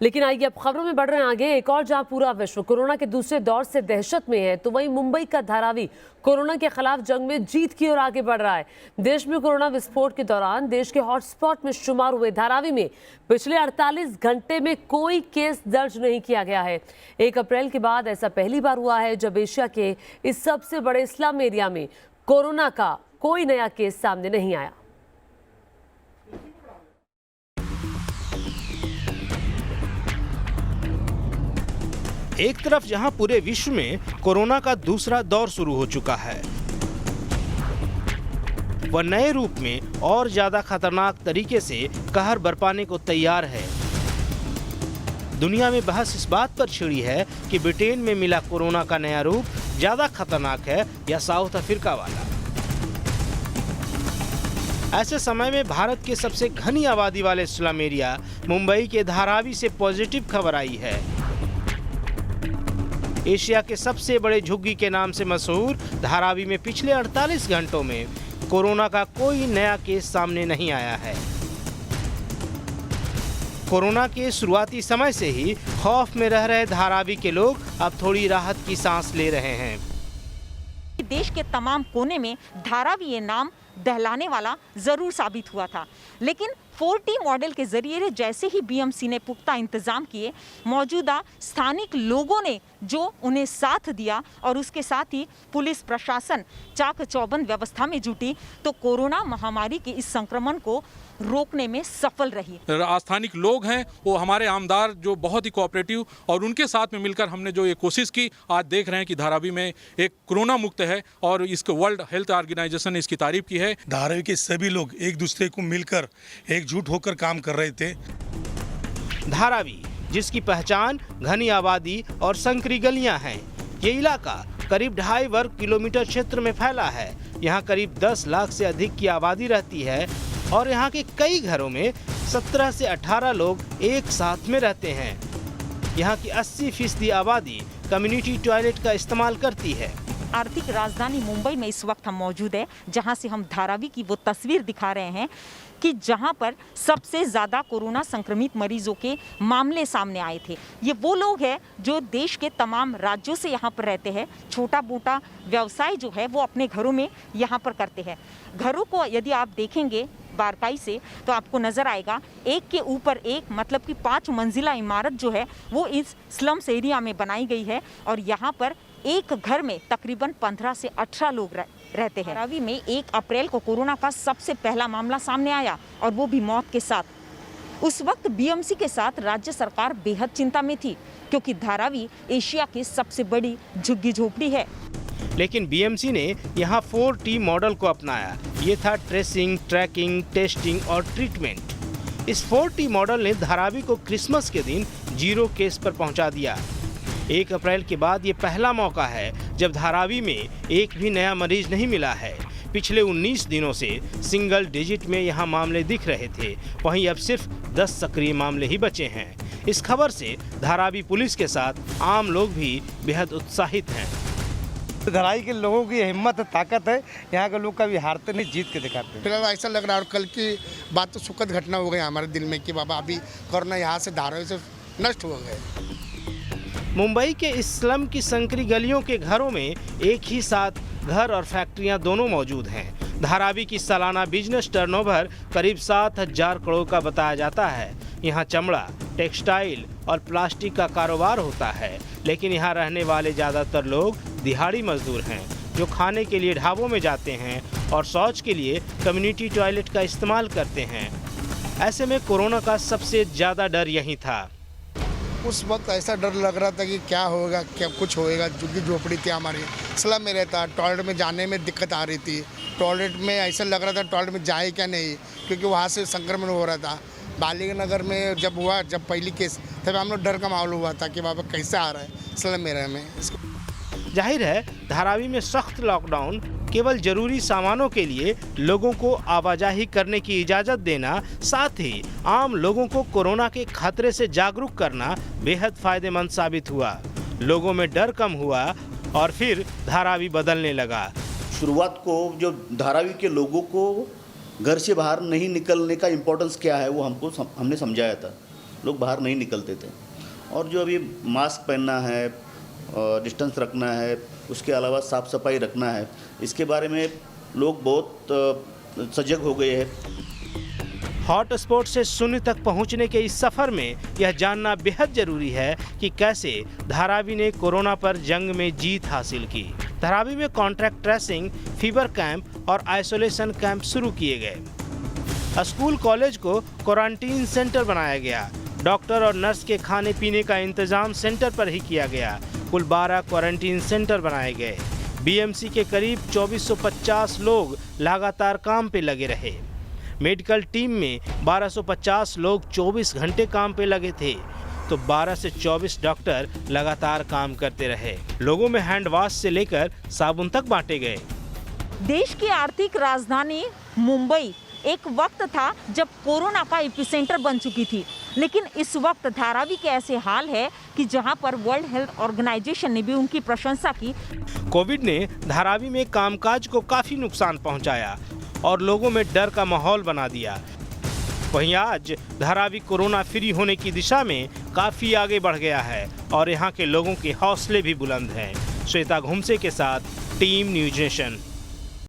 लेकिन आइए अब खबरों में बढ़ रहे हैं आगे। एक और जहां पूरा विश्व कोरोना के दूसरे दौर से दहशत में है, तो वहीं मुंबई का धारावी कोरोना के खिलाफ जंग में जीत की ओर आगे बढ़ रहा है। देश में कोरोना विस्फोट के दौरान देश के हॉटस्पॉट में शुमार हुए धारावी में पिछले 48 घंटे में कोई केस दर्ज नहीं किया गया है। 1 अप्रैल के बाद ऐसा पहली बार हुआ है जब एशिया के इस सबसे बड़े स्लम एरिया में कोरोना का कोई नया केस सामने नहीं आया। एक तरफ जहां पूरे विश्व में कोरोना का दूसरा दौर शुरू हो चुका है, वह नए रूप में और ज्यादा खतरनाक तरीके से कहर बरपाने को तैयार है। दुनिया में बहस इस बात पर छिड़ी है कि ब्रिटेन में मिला कोरोना का नया रूप ज्यादा खतरनाक है या साउथ अफ्रीका वाला। ऐसे समय में भारत के सबसे घनी आबादी वाले स्लम एरिया मुंबई के धारावी से पॉजिटिव खबर आई है। एशिया के सबसे बड़े झुग्गी के नाम से मशहूर धारावी में पिछले 48 घंटों में कोरोना का कोई नया केस सामने नहीं आया है। कोरोना के शुरुआती समय से ही खौफ में रह रहे धारावी के लोग अब थोड़ी राहत की सांस ले रहे हैं। देश के तमाम कोने में धारावी ये नाम दहलाने वाला जरूर साबित हुआ था, लेकिन 4T मॉडल के जरिए जैसे ही बीएमसी ने पुख्ता इंतजाम किए, मौजूदा स्थानिक लोगों ने जो उन्हें साथ दिया और उसके साथ ही पुलिस प्रशासन चाक चौबंद व्यवस्था में जुटी, तो कोरोना महामारी के इस संक्रमण को रोकने में सफल रही। स्थानिक लोग हैं वो हमारे आमदार जो बहुत ही कोऑपरेटिव, और उनके साथ में मिलकर हमने जो ये कोशिश की, आज देख रहे हैं कि धारावी में एक कोरोना मुक्त है और इसको वर्ल्ड हेल्थ ऑर्गेनाइजेशन ने इसकी तारीफ की है। धारावी के सभी लोग एक दूसरे को मिलकर एकजुट होकर काम कर रहे थे। धारावी जिसकी पहचान घनी आबादी और संकरी गलियां हैं, ये इलाका करीब 2.5 वर्ग किलोमीटर क्षेत्र में फैला है। यहाँ करीब 10 लाख से अधिक की आबादी रहती है और यहाँ के कई घरों में 17 से 18 लोग एक साथ में रहते हैं। यहाँ की 80% आबादी कम्युनिटी टॉयलेट का इस्तेमाल करती है। आर्थिक राजधानी मुंबई में इस वक्त हम मौजूद है, जहां से हम धारावी की वो तस्वीर दिखा रहे हैं कि जहां पर सबसे ज़्यादा कोरोना संक्रमित मरीजों के मामले सामने आए थे। ये वो लोग हैं जो देश के तमाम राज्यों से यहाँ पर रहते हैं। छोटा मोटा व्यवसाय जो है वो अपने घरों में यहाँ पर करते हैं। घरों को यदि आप देखेंगे बारकाई से तो आपको नज़र आएगा एक के ऊपर एक, मतलब कि 5 मंजिला इमारत जो है वो इस स्लम्स एरिया में बनाई गई है और यहाँ पर एक घर में तकरीबन 15 से 18 लोग रहते हैं। धारावी में 1 अप्रैल को कोरोना का सबसे पहला मामला सामने आया और वो भी मौत के साथ। उस वक्त बीएमसी के साथ राज्य सरकार बेहद चिंता में थी, क्योंकि धारावी एशिया की सबसे बड़ी झुग्गी झोपड़ी है। लेकिन बीएमसी ने यहाँ 4T मॉडल को अपनाया। ये था ट्रेसिंग, ट्रैकिंग, टेस्टिंग और ट्रीटमेंट। इस 4T मॉडल ने धारावी को क्रिसमस के दिन 0 केस पर पहुँचा दिया। 1 अप्रैल के बाद ये पहला मौका है जब धारावी में एक भी नया मरीज नहीं मिला है। पिछले 19 दिनों से सिंगल डिजिट में यहाँ मामले दिख रहे थे, वहीं अब सिर्फ 10 सक्रिय मामले ही बचे हैं। इस खबर से धारावी पुलिस के साथ आम लोग भी बेहद उत्साहित हैं। धारावी के लोगों की हिम्मत है, ताकत है, यहाँ के लोग कभी हारते नहीं, जीत के दिखाते हैं। फिलहाल ऐसा लग रहा है, और कल की बात तो सुखद घटना हो गई हमारे दिल में कि बाबा अभी कोरोना यहाँ से धारावी से नष्ट हो गए। मुंबई के इस स्लम की संकरी गलियों के घरों में एक ही साथ घर और फैक्ट्रियां दोनों मौजूद हैं। धारावी की सालाना बिजनेस टर्नओवर करीब 7,000 करोड़ का बताया जाता है। यहाँ चमड़ा, टेक्सटाइल और प्लास्टिक का कारोबार होता है, लेकिन यहाँ रहने वाले ज़्यादातर लोग दिहाड़ी मजदूर हैं जो खाने के लिए ढाबों में जाते हैं और शौच के लिए कम्युनिटी टॉयलेट का इस्तेमाल करते हैं। ऐसे में कोरोना का सबसे ज़्यादा डर यही था। उस वक्त ऐसा डर लग रहा था कि क्या होगा, क्या कुछ होएगा। झुग्गी झोपड़ी थी हमारी, स्लम में रहता, टॉयलेट में जाने में दिक्कत आ रही थी। टॉयलेट में ऐसा लग रहा था टॉयलेट में जाए क्या नहीं, क्योंकि वहाँ से संक्रमण हो रहा था। बालिका नगर में जब पहली केस, तब हम लोग डर का माहौल हुआ था कि बाबा कैसे आ रहा है स्लम एरिया में। जाहिर है धारावी में सख्त लॉकडाउन, केवल जरूरी सामानों के लिए लोगों को आवाजाही करने की इजाज़त देना, साथ ही आम लोगों को कोरोना के खतरे से जागरूक करना बेहद फायदेमंद साबित हुआ। लोगों में डर कम हुआ और फिर धारावी बदलने लगा। शुरुआत को जो धारावी के लोगों को घर से बाहर नहीं निकलने का इम्पोर्टेंस क्या है वो हमने समझाया था। लोग बाहर नहीं निकलते थे। और जो अभी मास्क पहनना है, डिस्टेंस रखना है, उसके अलावा साफ़ सफाई रखना है, इसके बारे में लोग बहुत सजग हो गए हैं। हॉट स्पॉट से शून्य तक पहुंचने के इस सफर में यह जानना बेहद जरूरी है कि कैसे धारावी ने कोरोना पर जंग में जीत हासिल की। धारावी में कॉन्ट्रैक्ट ट्रेसिंग, फीवर कैंप और आइसोलेशन कैंप शुरू किए गए। स्कूल कॉलेज को क्वारंटीन सेंटर बनाया गया। डॉक्टर और नर्स के खाने पीने का इंतजाम सेंटर पर ही किया गया। कुल 12 क्वारंटीन सेंटर बनाए गए। बीएमसी के करीब 2450 लोग लगातार काम पे लगे रहे। मेडिकल टीम में 1250 लोग 24 घंटे काम पे लगे थे, तो 12 से 24 डॉक्टर लगातार काम करते रहे। लोगों में हैंड वॉश से लेकर साबुन तक बांटे गए। देश की आर्थिक राजधानी मुंबई एक वक्त था जब कोरोना का एपिसेंटर बन चुकी थी, लेकिन इस वक्त धारावी के ऐसे हाल है कि जहां पर वर्ल्ड हेल्थ ऑर्गेनाइजेशन ने भी उनकी प्रशंसा की। कोविड ने धारावी में कामकाज को काफी नुकसान पहुंचाया और लोगों में डर का माहौल बना दिया। वहीं आज धारावी कोरोना फ्री होने की दिशा में काफी आगे बढ़ गया है और यहाँ के लोगों के हौसले भी बुलंद हैं। श्वेता घुमसे के साथ टीम न्यूज नेशन।